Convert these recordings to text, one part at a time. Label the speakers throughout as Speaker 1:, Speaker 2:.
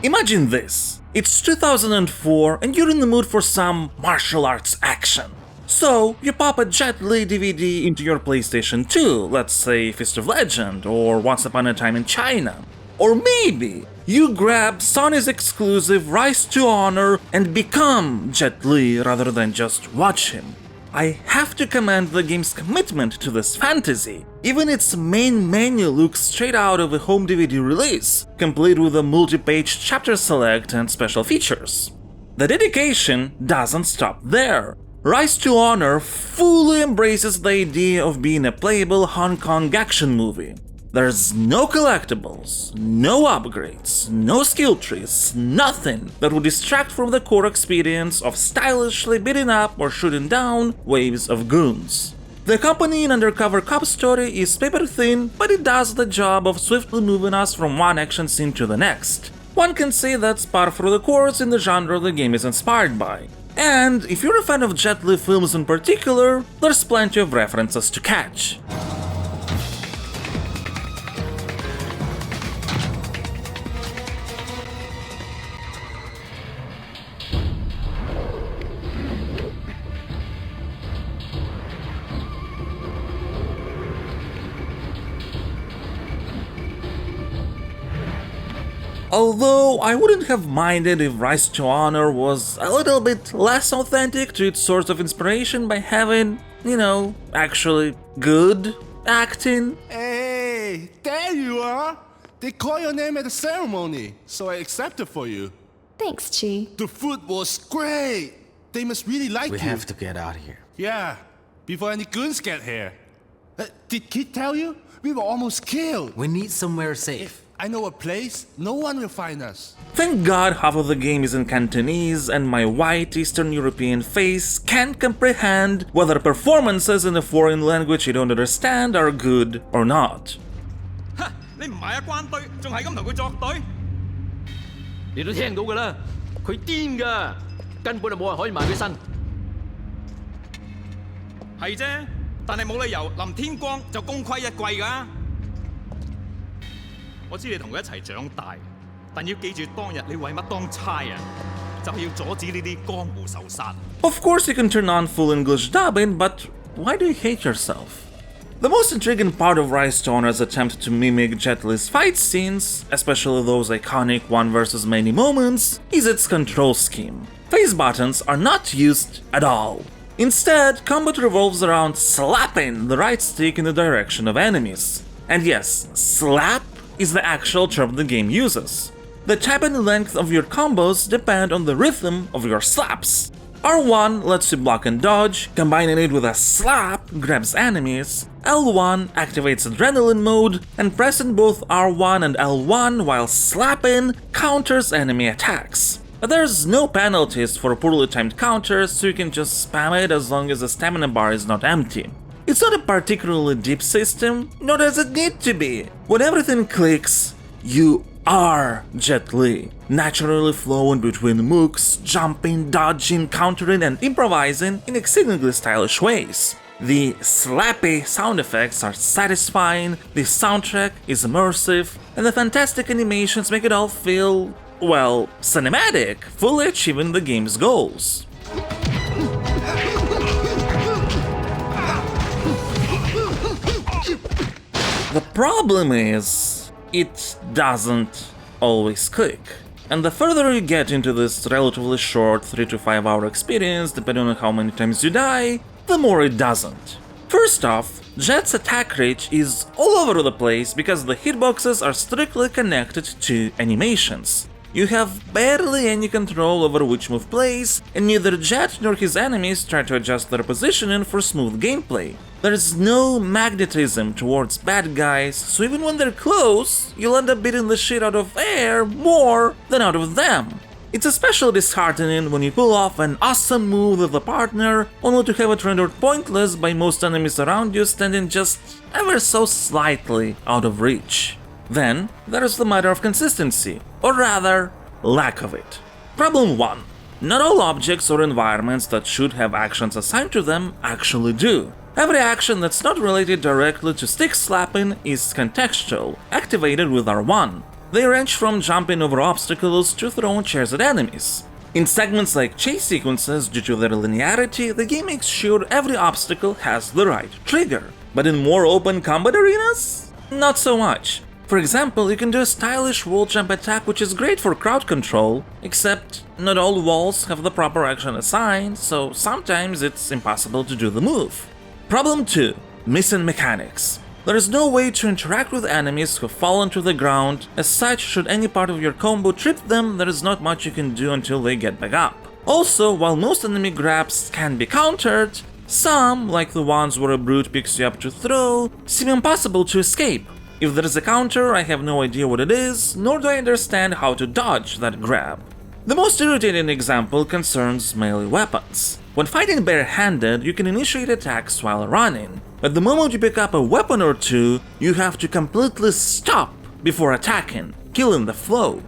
Speaker 1: Imagine this. It's 2004 and you're in the mood for some martial arts action. So, you pop a Jet Li DVD into your PlayStation 2, let's say Fist of Legend or Once Upon a Time in China. Or maybe you grab Sony's exclusive Rise to Honor and become Jet Li rather than just watch him. I have to commend the game's commitment to this fantasy. Even its main menu looks straight out of a home DVD release, complete with a multi-page chapter select and special features. The dedication doesn't stop there. Rise to Honor fully embraces the idea of being a playable Hong Kong action movie. There's no collectibles, no upgrades, no skill trees, nothing that would distract from the core experience of stylishly beating up or shooting down waves of goons. The accompanying undercover cop story is paper thin, but it does the job of swiftly moving us from one action scene to the next. One can say that's par for the course in the genre the game is inspired by. And if you're a fan of Jet Li films in particular, there's plenty of references to catch. Although I wouldn't have minded if Rise to Honor was a little bit less authentic to its source of inspiration by having, actually good acting.
Speaker 2: Hey, there you are! They call your name at the ceremony, so I accepted for you.
Speaker 3: Thanks, Chi.
Speaker 2: The food was great! They must really like
Speaker 4: We
Speaker 2: you.
Speaker 4: have to get out of here.
Speaker 2: Yeah, before any goons get here. Did Kid tell you? We were almost killed.
Speaker 4: We need somewhere safe.
Speaker 2: If I know a place, no one will find us.
Speaker 1: Thank God half of the game is in Cantonese and my white Eastern European face can't comprehend whether performances in a foreign language you don't understand are good or not.
Speaker 5: 你唔係一關堆，仲係咁同佢作對？
Speaker 6: 你都聽到㗎啦，佢癲㗎，根本就冇人可以埋佢身。
Speaker 5: 係啫，但係冇理由臨天光就功虧一簣㗎。我知你同佢一齊長大，但要記住當日你為乜當差啊？就係要阻止呢啲江湖仇殺。
Speaker 1: Of course you can turn on full English dubbing, but why do you hate yourself? The most intriguing part of Rise to Honor's attempt to mimic Jet Li's fight scenes, especially those iconic one versus many moments, is its control scheme. Face buttons are not used at all. Instead, combat revolves around slapping the right stick in the direction of enemies. And yes, slap is the actual term the game uses. The type and length of your combos depend on the rhythm of your slaps. R1 lets you block and dodge, combining it with a slap grabs enemies, L1 activates adrenaline mode, and pressing both R1 and L1 while slapping counters enemy attacks. But there's no penalties for poorly timed counters, so you can just spam it as long as the stamina bar is not empty. It's not a particularly deep system, nor does it need to be. When everything clicks, you are Jet Li, naturally flowing between mooks, jumping, dodging, countering, and improvising in exceedingly stylish ways. The slappy sound effects are satisfying, the soundtrack is immersive, and the fantastic animations make it all feel, well, cinematic, fully achieving the game's goals. The problem is, it doesn't always click. And the further you get into this relatively short 3 to 5 hour experience, depending on how many times you die, the more it doesn't. First off, Jet's attack reach is all over the place because the hitboxes are strictly connected to animations. You have barely any control over which move plays, and neither Jet nor his enemies try to adjust their positioning for smooth gameplay. There's no magnetism towards bad guys, so even when they're close, you'll end up beating the shit out of air more than out of them. It's especially disheartening when you pull off an awesome move with a partner, only to have it rendered pointless by most enemies around you standing just ever so slightly out of reach. Then, there's the matter of consistency, or rather, lack of it. Problem 1. Not all objects or environments that should have actions assigned to them actually do. Every action that's not related directly to stick slapping is contextual, activated with R1. They range from jumping over obstacles to throwing chairs at enemies. In segments like chase sequences, due to their linearity, the game makes sure every obstacle has the right trigger. But in more open combat arenas? Not so much. For example, you can do a stylish wall jump attack which is great for crowd control, except not all walls have the proper action assigned, so sometimes it's impossible to do the move. Problem 2. Missing mechanics. There is no way to interact with enemies who fall onto the ground, as such should any part of your combo trip them, there is not much you can do until they get back up. Also, while most enemy grabs can be countered, some, like the ones where a brute picks you up to throw, seem impossible to escape. If there is a counter, I have no idea what it is, nor do I understand how to dodge that grab. The most irritating example concerns melee weapons. When fighting barehanded, you can initiate attacks while running, but the moment you pick up a weapon or two, you have to completely stop before attacking, killing the flow.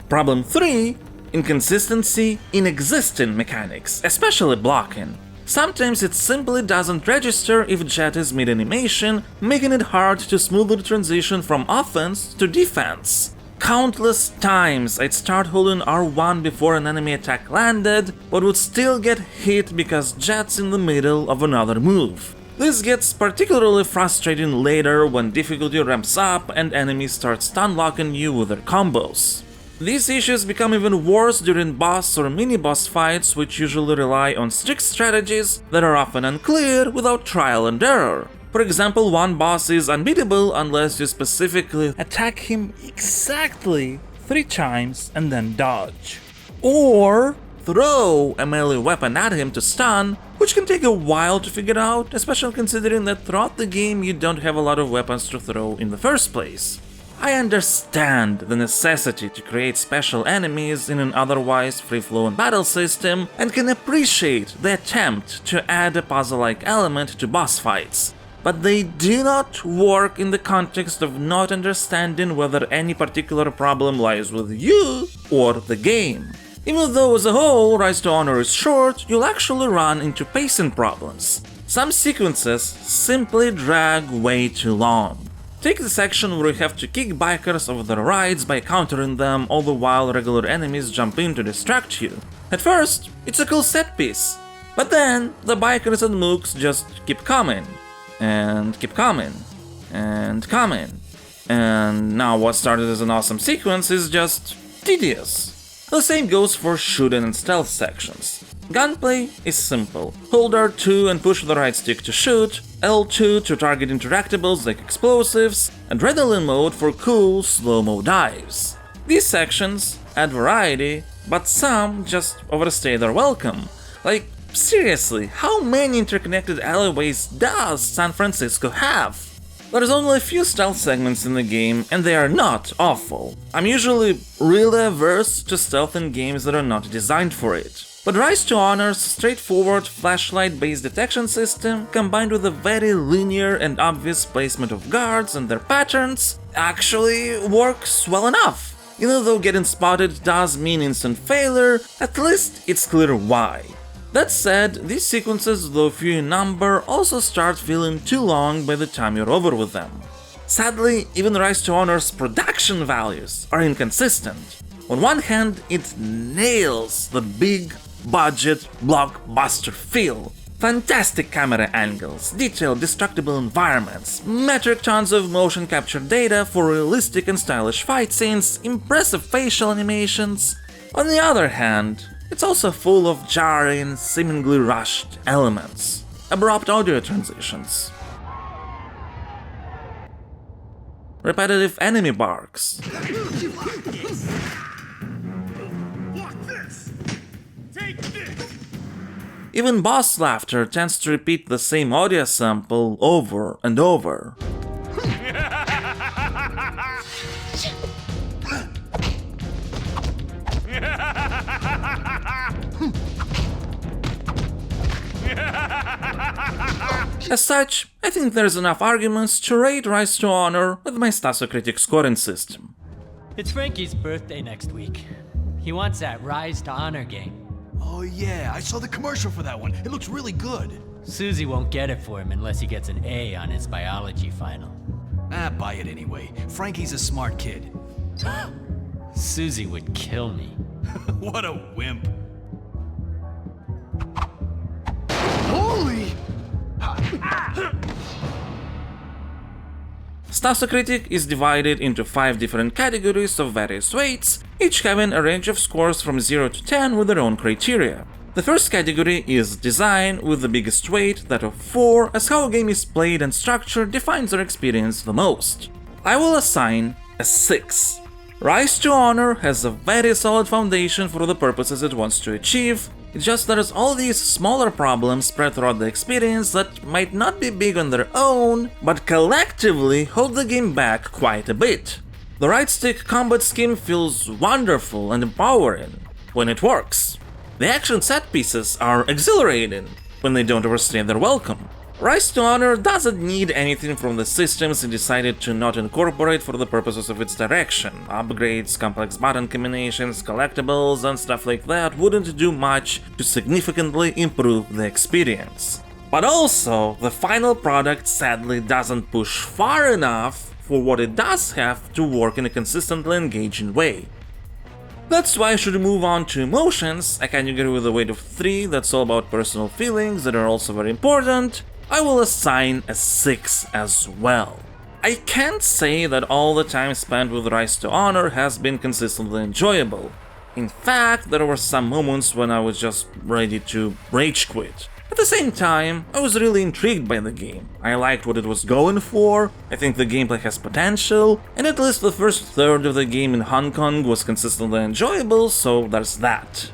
Speaker 1: Problem 3. Inconsistency in existing mechanics, especially blocking. Sometimes it simply doesn't register if Jet is mid-animation, making it hard to smoothly transition from offense to defense. Countless times I'd start holding R1 before an enemy attack landed, but would still get hit because Jet's in the middle of another move. This gets particularly frustrating later when difficulty ramps up and enemies start stun-locking you with their combos. These issues become even worse during boss or mini-boss fights, which usually rely on strict strategies that are often unclear without trial and error. For example, one boss is unbeatable unless you specifically attack him exactly 3 times and then dodge. Or throw a melee weapon at him to stun, which can take a while to figure out, especially considering that throughout the game you don't have a lot of weapons to throw in the first place. I understand the necessity to create special enemies in an otherwise free-flowing battle system, and can appreciate the attempt to add a puzzle-like element to boss fights, but they do not work in the context of not understanding whether any particular problem lies with you or the game. Even though as a whole Rise to Honor is short, you'll actually run into pacing problems. Some sequences simply drag way too long. Take the section where you have to kick bikers off their rides by countering them, all the while regular enemies jump in to distract you. At first, it's a cool set piece, but then the bikers and mooks just keep coming, and keep coming, and coming, and now what started as an awesome sequence is just tedious. The same goes for shooting and stealth sections. Gunplay is simple. Hold R2 and push the right stick to shoot, L2 to target interactables like explosives, and adrenaline mode for cool slow-mo dives. These sections add variety, but some just overstay their welcome. Like, seriously, how many interconnected alleyways does San Francisco have? There's only a few stealth segments in the game, and they are not awful. I'm usually really averse to stealth in games that are not designed for it. But Rise to Honor's straightforward flashlight-based detection system, combined with a very linear and obvious placement of guards and their patterns, actually works well enough. Even though getting spotted does mean instant failure, at least it's clear why. That said, these sequences, though few in number, also start feeling too long by the time you're over with them. Sadly, even Rise to Honor's production values are inconsistent. On one hand, it nails the big budget blockbuster feel. Fantastic camera angles, detailed destructible environments, metric tons of motion capture data for realistic and stylish fight scenes, impressive facial animations. On the other hand, it's also full of jarring, seemingly rushed elements, abrupt audio transitions, repetitive enemy barks, even boss laughter tends to repeat the same audio sample over and over. As such, I think there's enough arguments to rate Rise to Honor with my Stasocritic scoring system.
Speaker 3: It's Frankie's birthday next week. He wants that Rise to Honor game.
Speaker 7: Oh yeah, I saw the commercial for that one. It looks really good.
Speaker 3: Susie won't get it for him unless he gets an A on his biology final.
Speaker 7: Buy it anyway. Frankie's a smart kid.
Speaker 3: Susie would kill me.
Speaker 7: What a wimp. Holy!
Speaker 1: Stasocritic is divided into 5 different categories of various weights, each having a range of scores from 0 to 10 with their own criteria. The first category is design, with the biggest weight, that of 4, as how a game is played and structured defines our experience the most. I will assign a 6. Rise to Honor has a very solid foundation for the purposes it wants to achieve. It's just there's all these smaller problems spread throughout the experience that might not be big on their own, but collectively hold the game back quite a bit. The right-stick combat scheme feels wonderful and empowering when it works. The action set pieces are exhilarating when they don't overstay their welcome. Rise to Honor doesn't need anything from the systems it decided to not incorporate for the purposes of its direction. Upgrades, complex button combinations, collectibles, and stuff like that wouldn't do much to significantly improve the experience. But also, the final product sadly doesn't push far enough for what it does have to work in a consistently engaging way. That's why I should move on to emotions, a category with a weight of 3 that's all about personal feelings that are also very important. I will assign a 6 as well. I can't say that all the time spent with Rise to Honor has been consistently enjoyable. In fact, there were some moments when I was just ready to rage quit. At the same time, I was really intrigued by the game. I liked what it was going for, I think the gameplay has potential, and at least the first third of the game in Hong Kong was consistently enjoyable, so there's that.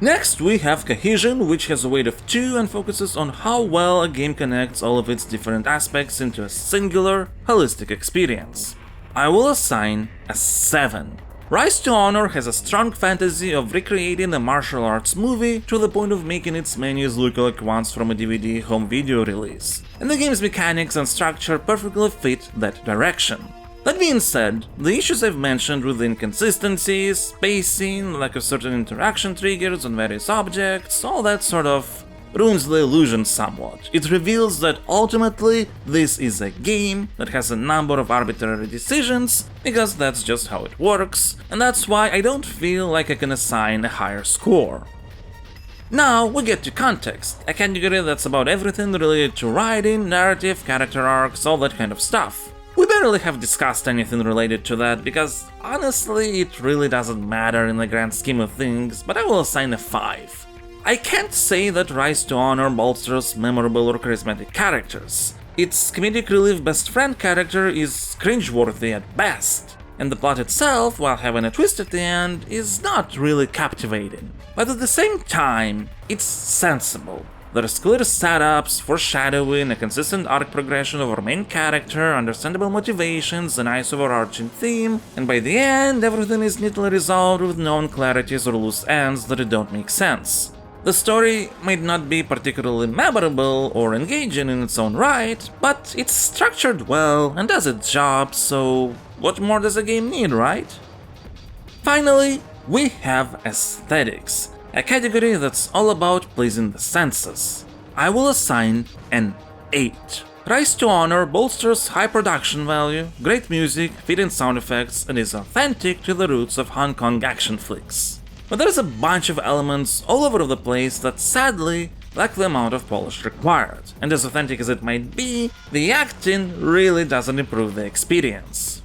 Speaker 1: Next we have Cohesion, which has a weight of 2 and focuses on how well a game connects all of its different aspects into a singular, holistic experience. I will assign a 7. Rise to Honor has a strong fantasy of recreating a martial arts movie to the point of making its menus look like ones from a DVD home video release, and the game's mechanics and structure perfectly fit that direction. That being said, the issues I've mentioned with inconsistencies, pacing, lack of certain interaction triggers on various objects, all that sort of ruins the illusion somewhat. It reveals that ultimately this is a game that has a number of arbitrary decisions, because that's just how it works, and that's why I don't feel like I can assign a higher score. Now we get to context, a category that's about everything related to writing, narrative, character arcs, all that kind of stuff. We barely have discussed anything related to that because, honestly, it really doesn't matter in the grand scheme of things, but I will assign a 5. I can't say that Rise to Honor bolsters memorable or charismatic characters. Its comedic relief best friend character is cringeworthy at best, and the plot itself, while having a twist at the end, is not really captivating. But at the same time, it's sensible. There's clear setups, foreshadowing, a consistent arc progression of our main character, understandable motivations, a nice overarching theme, and by the end everything is neatly resolved with no unclarities or loose ends that don't make sense. The story might not be particularly memorable or engaging in its own right, but it's structured well and does its job, so what more does a game need, right? Finally, we have aesthetics, a category that's all about pleasing the senses. I will assign an 8. Rise to Honor bolsters high production value, great music, fitting sound effects, and is authentic to the roots of Hong Kong action flicks. But there's a bunch of elements all over the place that sadly lack the amount of polish required, and as authentic as it might be, the acting really doesn't improve the experience.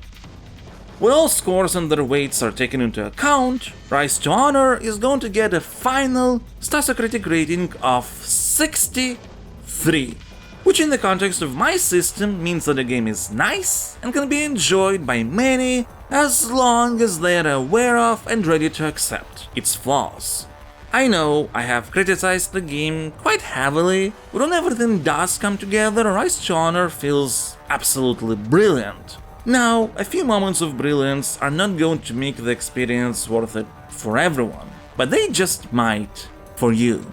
Speaker 1: When all scores and their weights are taken into account, Rise to Honor is going to get a final Stasocritic rating of 63, which in the context of my system means that the game is nice and can be enjoyed by many as long as they are aware of and ready to accept its flaws. I know I have criticized the game quite heavily, but when everything does come together, Rise to Honor feels absolutely brilliant. Now, a few moments of brilliance are not going to make the experience worth it for everyone, but they just might for you.